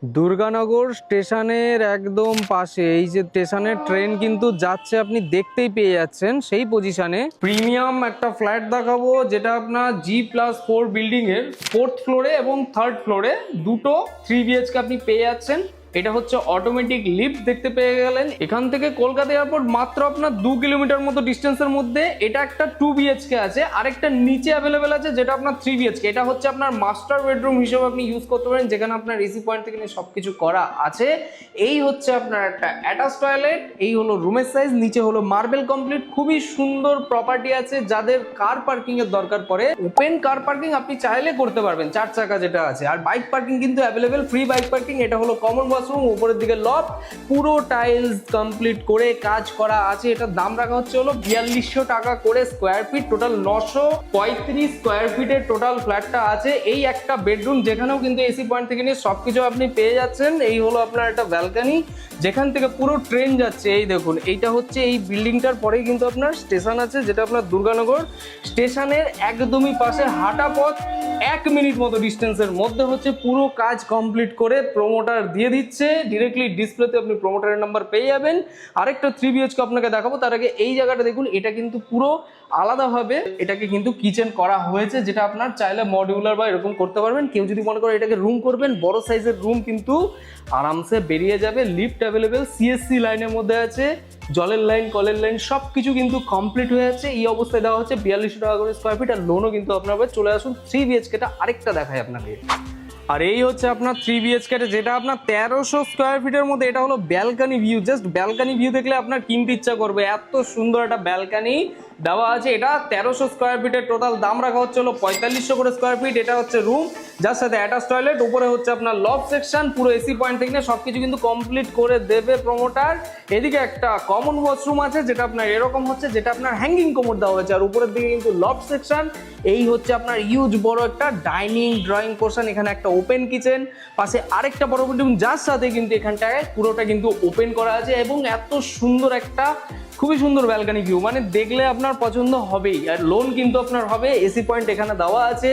দুর্গানগর স্টেশনের একদম পাশে এই যে স্টেশনের ট্রেন কিন্তু যাচ্ছে, আপনি দেখতেই পেয়ে যাচ্ছেন সেই পজিশনে প্রিমিয়াম একটা ফ্ল্যাট দেখাবো, যেটা আপনার G+4 বিল্ডিং এর 4th ফ্লোরে এবং 3rd ফ্লোরে দুটো 3 BHK আপনি পেয়ে যাচ্ছেন। এটা হচ্ছে অটোমেটিক লিফট দেখতে পেয়ে গেলেন। এখান থেকে কলকাতা এয়ারপোর্ট মাত্র আপনার 2 কিলোমিটার মতো ডিস্টেন্সের মধ্যে। এটা একটা 2 BHK আছে, আরেকটা নিচে অ্যাভেলেবেল আছে যেটা আপনার 3 BHK। এটা হচ্ছে আপনার মাস্টার বেডরুম হিসেবে আপনি ইউজ করতে পারেন, যেখানে আপনার এসি পয়েন্ট থেকে নিয়ে সবকিছু করা আছে। এই হচ্ছে আপনার একটা অ্যাটাচ টয়লেট, এই হলো রুমের সাইজ, নিচে হলো মার্বেল কমপ্লিট। খুবই সুন্দর প্রপার্টি আছে। যাদের কার পার্কিং এর দরকার পড়ে, ওপেন কার পার্কিং আপনি চাইলে করতে পারবেন, 4 চাকা যেটা আছে। আর বাইক পার্কিং কিন্তু অ্যাভেলেবেল, ফ্রি বাইক পার্কিং। এটা হলো কমন ওয়াশরুম, উপরের দিকে লফট, পুরো টাইলস কমপ্লিট করে কাজ করা আছে। এটার দাম রাখা হচ্ছে হলো 4200 টাকা করে স্কোয়ার ফিট। টোটাল 935 স্কোয়ার ফিটের টোটাল ফ্ল্যাটটা আছে। এই একটা বেডরুম, যেখানেও কিন্তু এসি পয়েন্ট থেকে নিয়ে সবকিছু আপনি পেয়ে যাচ্ছেন। এই হলো আপনার একটা ব্যালকনি, যেখান থেকে পুরো ট্রেন যাচ্ছে। এই দেখুন, এইটা হচ্ছে এই বিল্ডিংটার পরেই কিন্তু আপনার স্টেশন আছে, যেটা আপনার দুর্গানগর স্টেশনের একদমই পাশে, হাঁটা পথ 1 মিনিট মতো ডিস্টেন্সের মধ্যে হচ্ছে। পুরো কাজ কমপ্লিট করে প্রমোটার দিয়ে দিচ্ছে। ডিরেক্টলি ডিসপ্লেতে আপনি প্রমোটারের নাম্বার পেয়ে যাবেন। আরেকটা 3 BHK আপনাকে দেখাবো, তার আগে এই জায়গাটা দেখুন। এটা কিন্তু পুরো আলাদাভাবে এটাকে কিন্তু কিচেন করা হয়েছে, যেটা আপনার চাইলে মডিউলার বা এরকম করতে পারবেন। কেউ যদি মনে করে এটাকে রুম করবেন, বড় সাইজের রুম কিন্তু আরামসে বেরিয়ে যাবে। লিফট অ্যাভেলেবেল, CSC লাইনের মধ্যে আছে, জলের লাইন, কলের লাইন সবকিছু কিন্তু কমপ্লিট হয়ে যাচ্ছে। এই অবস্থায় দেওয়া হচ্ছে 4200 টাকা করে স্কোয়ার ফিট। আর লোনও কিন্তু আপনার চলে আসুন। 3 BHKটা আরেকটা দেখায় আপনাকে। আর এই হচ্ছে আপনার 3 BHK, যেটা আপনার 1300 স্কোয়ার ফিটের মধ্যে। এটা হলো balcony view. Just balcony view দেখলে আপনার কিনতে ইচ্ছা করবে, এত সুন্দর একটা ব্যালকানি দেওয়া আছে। এটা 1300 স্কোয়ার ফিটের। টোটাল দাম রাখা হচ্ছে হলো 4500 করে স্কোয়ার ফিট। এটা হচ্ছে রুম, যার সাথে অ্যাটাচ টয়লেট, উপরে হচ্ছে আপনার লফট সেকশন, পুরো এসি পয়েন্ট থেকে নিয়ে সবকিছু কিন্তু কমপ্লিট করে দেবে প্রমোটার। এদিকে একটা কমন ওয়াশরুম আছে, যেটা আপনার এরকম হচ্ছে, যেটা আপনার হ্যাঙ্গিং কোমর দেওয়া হয়েছে। আর উপরের দিকে কিন্তু লফট সেকশন। এই হচ্ছে আপনার ইউজ বড় একটা ডাইনিং ড্রয়িং পোর্শন। এখানে একটা ওপেন কিচেন, পাশে আরেকটা বড় বেডরুম, যার সাথে কিন্তু এখানটায় পুরোটা কিন্তু ওপেন করা আছে। এবং এত সুন্দর একটা খুবই সুন্দর ব্যালকানি ভিউ, মানে দেখলে আপনার পছন্দ হবেই। আর লোন কিন্তু আপনার হবে। এসি পয়েন্ট এখানে দেওয়া আছে।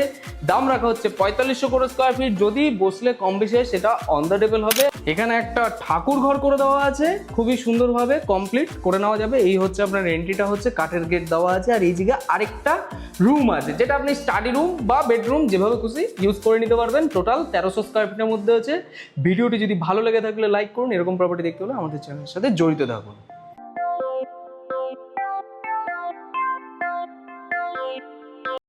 দাম রাখা হচ্ছে 4500 করে স্কোয়ার ফিট। যদি বসলে কম বেশি হয় সেটা অন দ্য টেবল হবে। এখানে একটা ঠাকুর ঘর করে দেওয়া আছে, খুবই সুন্দরভাবে কমপ্লিট করে নেওয়া যাবে। এই হচ্ছে আপনার এন্ট্রিটা হচ্ছে, কাঠের গেট দেওয়া আছে। আর এই জায়গায় আরেকটা রুম আছে, যেটা আপনি স্টাডি রুম বা বেডরুম যেভাবে খুশি ইউজ করে নিতে পারবেন। টোটাল 1300 স্কোয়ার ফিটের মধ্যে আছে। ভিডিওটি যদি ভালো লেগে থাকলে লাইক করুন। এরকম প্রপার্টি দেখতে হলে আমাদের চ্যানেলের সাথে জড়িত থাকুন।